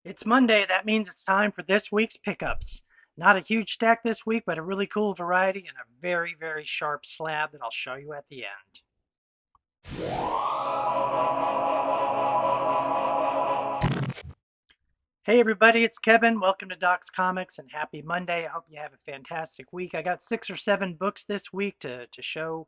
It's Monday. That means it's time for this week's pickups. Not a huge stack this week, but a really cool variety and a very, very sharp slab that I'll show you at the end. Hey everybody, it's Kevin. Welcome to Doc's Comics and happy Monday. I hope you have a fantastic week. I got 6 or 7 books this week to show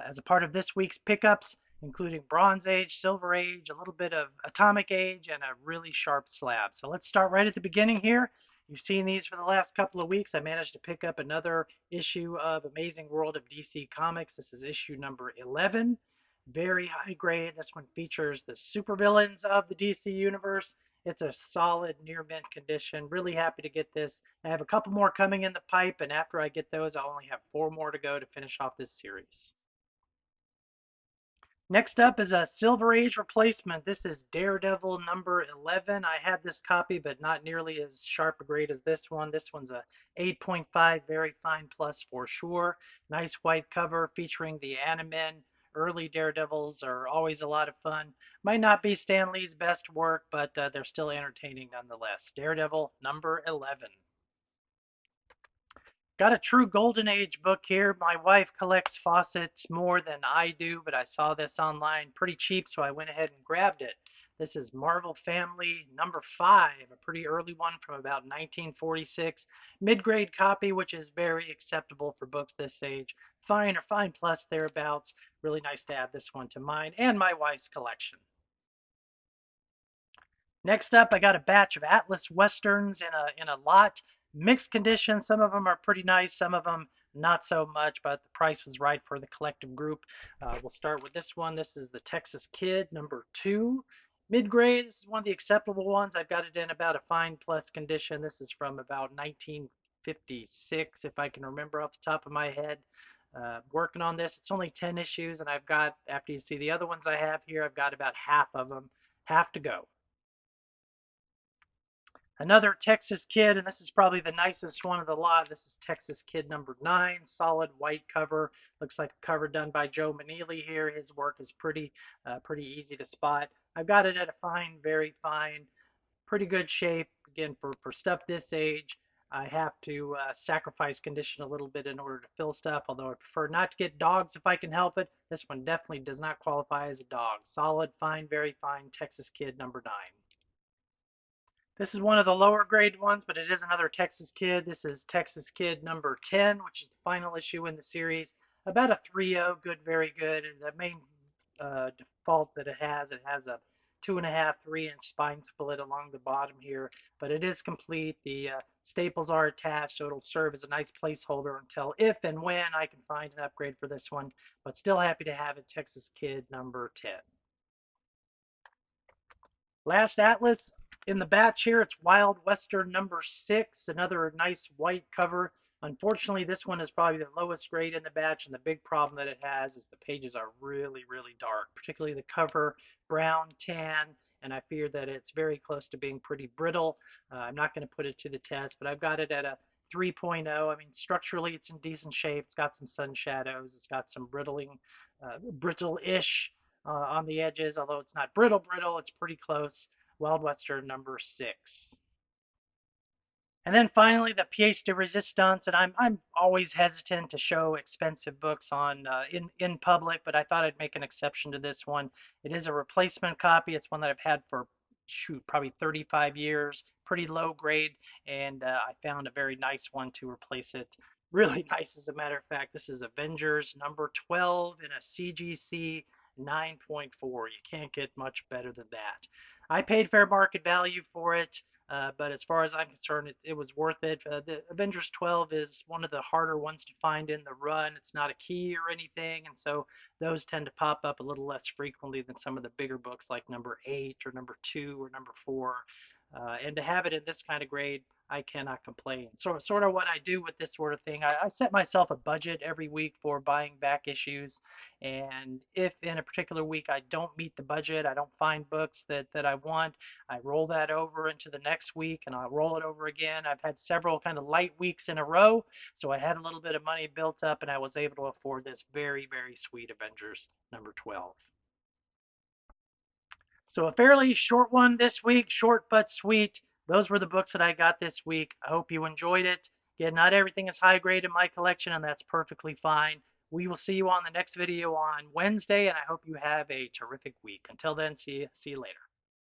as a part of this week's pickups, including Bronze Age, Silver Age, a little bit of Atomic Age, and a really sharp slab. So let's start right at the beginning here. You've seen these for the last couple of weeks. I managed to pick up another issue of Amazing World of DC Comics. This is issue number 11. Very high grade. This one features the supervillains of the DC universe. It's a solid near mint condition. Really happy to get this. I have a couple more coming in the pipe, and after I get those, I only have 4 more to go to finish off this series. Next up is a Silver Age replacement. This is Daredevil number 11. I had this copy, but not nearly as sharp a grade as this one. This one's a 8.5, very fine plus for sure. Nice white cover featuring the Animen. Early Daredevils are always a lot of fun. Might not be Stan Lee's best work, but they're still entertaining nonetheless. Daredevil number 11. Got a true golden age book here. My wife collects faucets more than I do, but I saw this online pretty cheap, so I went ahead and grabbed it. This is Marvel Family number 5, a pretty early one from about 1946. Mid-grade copy, which is very acceptable for books this age. Fine or fine plus thereabouts. Really nice to add this one to mine and my wife's collection. Next up, I got a batch of Atlas Westerns in a lot. Mixed condition. Some of them are pretty nice, some of them not so much, but the price was right for the collective group. We'll start with this one. This is the Texas Kid, number 2. Mid-grade, this is one of the acceptable ones. I've got it in about a fine plus condition. This is from about 1956, if I can remember off the top of my head. Working on this. It's only 10 issues, and I've got, after you see the other ones I have here, I've got about half of them. Half to go. Another Texas Kid, and this is probably the nicest one of the lot. This is Texas Kid number 9, solid white cover. Looks like a cover done by Joe Manili here. His work is pretty easy to spot. I've got it at a fine, very fine, pretty good shape. Again, for stuff this age, I have to sacrifice condition a little bit in order to fill stuff, although I prefer not to get dogs if I can help it. This one definitely does not qualify as a dog. Solid, fine, very fine Texas Kid number 9. This is one of the lower grade ones, but it is another Texas Kid. This is Texas Kid number 10, which is the final issue in the series. About a 3.0, good, very good. And the main default that it has a 2.5, 3 inch spine split along the bottom here, but it is complete. The staples are attached, so it'll serve as a nice placeholder until if and when I can find an upgrade for this one, but still happy to have it, Texas Kid number 10. Last Atlas in the batch here, it's Wild Western number 6, another nice white cover. Unfortunately, this one is probably the lowest grade in the batch, and the big problem that it has is the pages are really, really dark, particularly the cover, brown, tan, and I fear that it's very close to being pretty brittle. I'm not going to put it to the test, but I've got it at a 3.0. I mean, structurally, it's in decent shape. It's got some sun shadows. It's got some brittle-ish on the edges, although it's not brittle, it's pretty close. Wild Western number 6. And then finally, the pièce de résistance, and I'm always hesitant to show expensive books on in public, but I thought I'd make an exception to this one. It is a replacement copy. It's one that I've had for probably 35 years, pretty low grade, and I found a very nice one to replace it. Really nice, as a matter of fact. This is Avengers number 12 in a CGC 9.4. You can't get much better than that. I paid fair market value for it. But as far as I'm concerned, it was worth it. The Avengers 12 is one of the harder ones to find in the run. It's not a key or anything, and so those tend to pop up a little less frequently than some of the bigger books like number 8 or number 2 or number 4. And to have it in this kind of grade, I cannot complain. So, sort of what I do with this sort of thing, I set myself a budget every week for buying back issues. And if in a particular week I don't meet the budget, I don't find books that I want, I roll that over into the next week and I'll roll it over again. I've had several kind of light weeks in a row, so I had a little bit of money built up and I was able to afford this very, very sweet Avengers number 12. So a fairly short one this week, short but sweet. those were the books that I got this week. I hope you enjoyed it. Again, not everything is high grade in my collection, and that's perfectly fine. We will see you on the next video on Wednesday, and I hope you have a terrific week. Until then, see you later.